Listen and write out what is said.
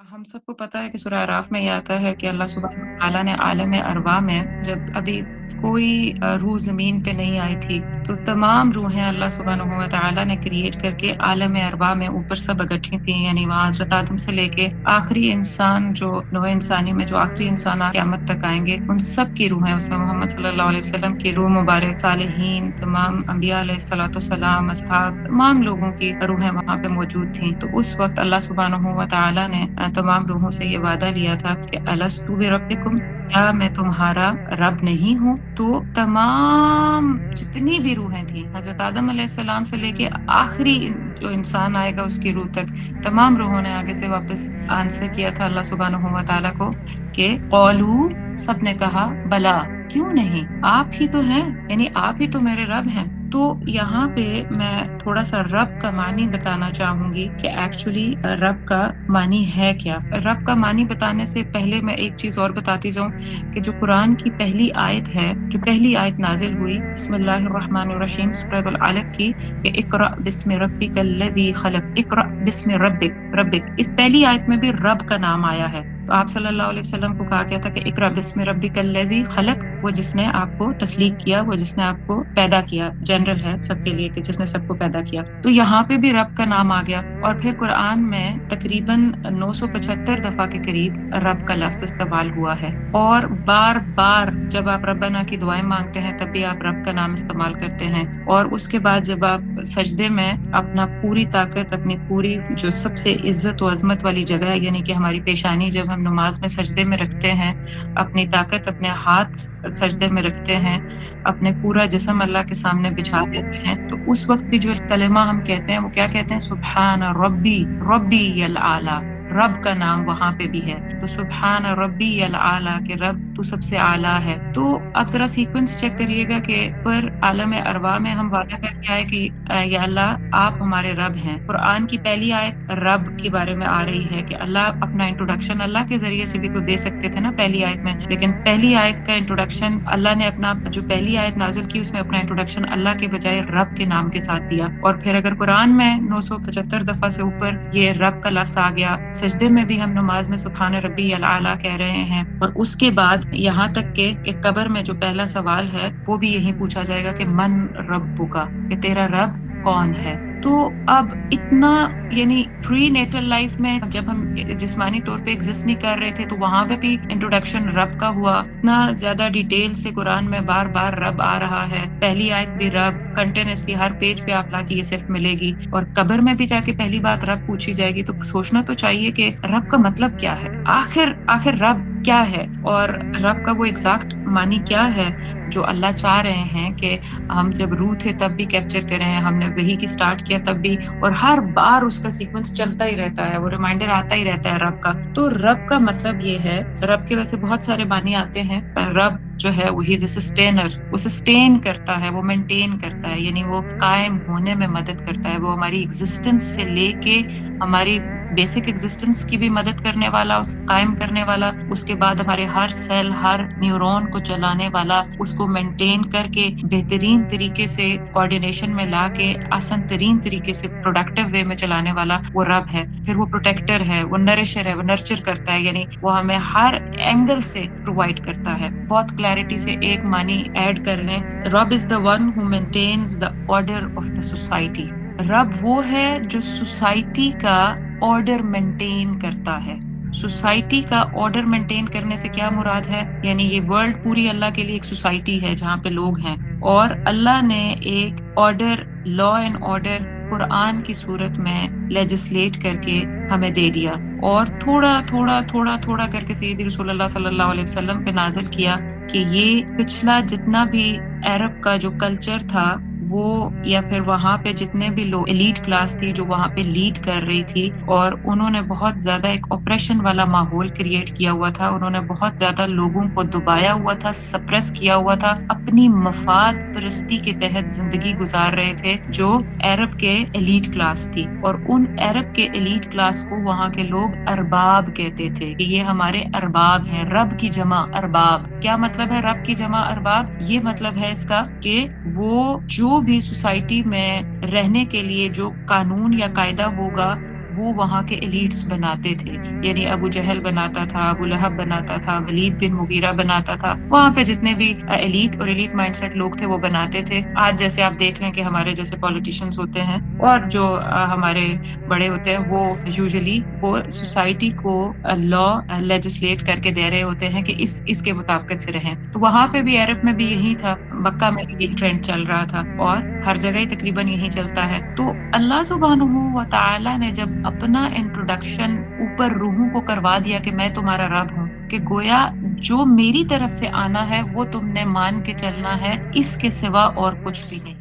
हम सबको पता है कि सूरह अराफ में ये आता है कि अल्लाह सुब्हानहू व तआला ने आलम अरवा में जब अभी कोई रूह ज़मीन पे नहीं आई थी, तो तमाम रूहें अल्लाह सुब्हानहू व तआला ने क्रिएट करके आलम अरवा में ऊपर सब इकट्ठी थी। यानी वहाँ हज़रत आदम से लेके आखिरी इंसान जो नौए इंसानी में जो आखिरी इंसान क़यामत तक आएँगे, उन सब की रूहें उसमें मोहम्मद सल्लल्लाहु अलैहि वसल्लम की रूह मुबारक, सालिहीन, तमाम अंबिया अलैहिस्सलातु वस्सलाम, असहाब, तमाम लोगों की रूहें वहाँ पे मौजूद थीं। तो उस वक़्त अल्लाह सुब्हानहू व तआला ने तमाम रूहों से ये वादा लिया था कि अलस्तु बिरब्बिकुम, क्या मैं तुम्हारा रब नहीं हूँ? तो तमाम जितनी भी रूहें थी हज़रत आदम अलैहिस्सलाम से लेके आखिरी जो इंसान आएगा उसकी रूह तक, तमाम रूहों ने आगे से वापस आंसर किया था अल्लाह सुब्हानहू व तआला को कि क़ौलू, सब ने कहा बला, क्यों नहीं? आप ही तो हैं, यानी आप ही तो मेरे रब हैं। तो यहाँ पे मैं थोड़ा-सा रब का मानी बताना चाहूँगी कि एक्चुअली रब का मानी है क्या? रब का मानी बताने से पहले मैं एक चीज़ और बताती जाऊँ कि जो कुरान की पहली आयत है, जो पहली आयत नाज़िल हुई बिस्मिल्लाहिर्रहमानिर्रहीम सूरह अल-अलक़ की कि इक़रा बिस्मि रब्बिकल्लज़ी ख़लक़, इक़रा बिस्मि रब्बिक। इस पहली आयत में भी रब का नाम आया है। तो आप सल्लल्लाहु अलैहि वसल्लम को कहा गया था कि इक़रा बिस्मि रब्बिकल्लज़ी ख़लक़, वो जिसने आपको तख़लीक़ किया, वो जिसने आपको पैदा किया, जनरल है सबके लिए कि जिसने सबको पैदा किया। तो यहाँ पे भी रब का नाम आ गया और फिर कुरान में तकरीबन 975 दफ़ा के करीब रब का लफ्ज़ इस्तेमाल हुआ है और बार-बार जब आप रब्बना की दुआएं मांगते हैं तब भी आप रब का नाम इस्तेमाल करते हैं और उसके बाद जब आप सजदे में अपना पूरी ताकत, अपनी पूरी जो सबसे इज्जत व अज़मत वाली जगह है, यानी कि हमारी पेशानी जब हम नमाज में सजदे में रखते हैं, अपनी ताकत अपने हाथ सजदे में रखते हैं, अपने पूरा जिस्म अल्लाह के सामने बिछा देते हैं, तो उस वक़्त भी जो कलिमा हम कहते हैं वो क्या कहते हैं? सुब्हान रब्बी आला। रब का नाम वहाँ पे भी है। तो सुब्हान रब्बी आला कि रब तू सबसे आला है। तो आप ज़रा सीक्वेंस चेक करिएगा कि पर आलम अरवा में हम वादा करके आए कि या अल्लाह आप हमारे रब हैं। कुरान की पहली आयत रब के बारे में आ रही है कि अल्लाह अपना इंट्रोडक्शन अल्लाह के ज़रिए से भी तो दे सकते थे ना पहली आयत में, लेकिन पहली आयत का इंट्रोडक्शन अल्लाह ने अपना जो पहली आयत नाज़िल की उसमें अपना इंट्रोडक्शन अल्लाह के बजाय रब के नाम के साथ दिया। और फिर अगर कुरान में 975 दफ़ा से ऊपर ये रब का लफ्ज़ आ गया, सजदे में भी हम नमाज में सुब्हान रब्बी आला कह रहे हैं और उसके बाद यहाँ तक कि कब्र में जो पहला सवाल है वो भी यही पूछा जाएगा कि मन रब्बुका, कि तेरा रब कौन है? तो अब इतना यानी प्री नेटल लाइफ में जब हम जिस्मानी तौर पे एग्जिस्ट नहीं कर रहे थे तो वहां पे भी इंट्रोडक्शन रब का हुआ। इतना ज्यादा डिटेल से कुरान में बार बार रब आ रहा है, पहली आयत भी रब, कंटिन्यूसली हर पेज पे आप लाके ये सिर्फ मिलेगी और कब्र में भी जाके पहली बात रब पूछी जाएगी। तो सोचना तो चाहिए कि रब का मतलब क्या है, आखिर रब क्या है और रब का वो एग्जैक्ट मानी क्या है जो अल्लाह चाह रहे हैं कि हम जब रूह थे तब भी कैप्चर करें, हमने वही की स्टार्ट किया तब भी, और हर बार उसका सीक्वेंस चलता ही रहता है, वो रिमाइंडर आता ही रहता है रब का। तो रब का मतलब ये है, रब के वैसे बहुत सारे मानी आते हैं। रब जो है वो ही इज अ सस्टेनर, वो सस्टेन करता है, वो मेंटेन करता है, यानी वो कायम होने में मदद करता है, वो हमारी एग्जिस्टेंस से लेके हमारी बेसिक एग्जिस्टेंस की भी मदद करने वाला, उस कायम करने वाला, उसके बाद हमारे हर सेल, हर न्यूरॉन को चलाने वाला, उसको मेंटेन करके बेहतरीन तरीके से कोऑर्डिनेशन में लाके आसान तरीन तरीके से प्रोडक्टिव वे में चलाने वाला वो रब है। फिर वो प्रोटेक्टर है, वो नरिशर है, वो नर्चर करता है, यानी वो हमें हर एंगल से प्रोवाइड करता है। बहुत क्लैरिटी से एक मानी ऐड कर लें, रब is the one who maintains the order of the society. रब वो है जो सोसाइटी का ऑर्डर मेंटेन करता है। सोसाइटी का ऑर्डर मेंटेन करने से क्या मुराद है, यानी ये वर्ल्ड पूरी अल्लाह के लिए एक सोसाइटी है जहाँ पे लोग हैं और अल्लाह ने एक order, law and order Quran की सूरत में लेजिस्लेट करके हमें दे दिया और थोड़ा करके सैयदी रसूलुल्लाह सल्लल्लाहु अलैहि वसल्लम पे नाज़िल किया कि ये पिछला जितना भी अरब का जो कल्चर था वो, या फिर वहाँ पे जितने भी लोग एलीट क्लास थी जो वहाँ पे लीड कर रही थी और उन्होंने बहुत ज्यादा एक ऑपरेशन वाला माहौल क्रिएट किया हुआ था, उन्होंने बहुत ज्यादा लोगों को दबाया हुआ था, सप्रेस किया हुआ था, अपनी मफाद परस्ती के तहत जिंदगी गुजार रहे थे जो अरब के एलीट क्लास थी। और उन अरब के एलीट क्लास को वहाँ के लोग अरबाब कहते थे कि ये हमारे अरबाब हैं। रब की जमा अरबाब, क्या मतलब है रब की जमा अरबाब? ये मतलब है इसका कि वो जो भी सोसाइटी में रहने के लिए जो कानून या कायदा होगा وہ وہاں کے ایلیٹس بناتے تھے. یعنی ابو جہل بناتا تھا، ابو لہب بناتا تھا، ولید بن مغیرہ بناتا تھا. وہاں پہ جتنے بھی ایلیٹ اور ایلیٹ مائنڈ سیٹ لوگ تھے وہ بناتے تھے. آج جیسے آپ دیکھ لیں کہ ہمارے جیسے پولیٹیشینس ہوتے ہیں اور جو ہمارے بڑے ہوتے ہیں، وہ یوزلی وہ سوسائٹی کو لا لیجسلیٹ کر کے دے رہے ہوتے ہیں کہ اس کے مطابقت سے رہیں. تو وہاں پہ بھی عرب میں بھی یہی تھا، مکہ میں بھی یہی ٹرینڈ چل رہا تھا اور ہر جگہ ہی تقریباً یہی چلتا ہے. تو اللہ سبحانہ و تعالی نے جب اپنا انٹروڈکشن اوپر روحوں کو کروا دیا کہ میں تمہارا رب ہوں، کہ گویا جو میری طرف سے آنا ہے وہ تم نے مان کے چلنا ہے، اس کے سوا اور کچھ بھی نہیں.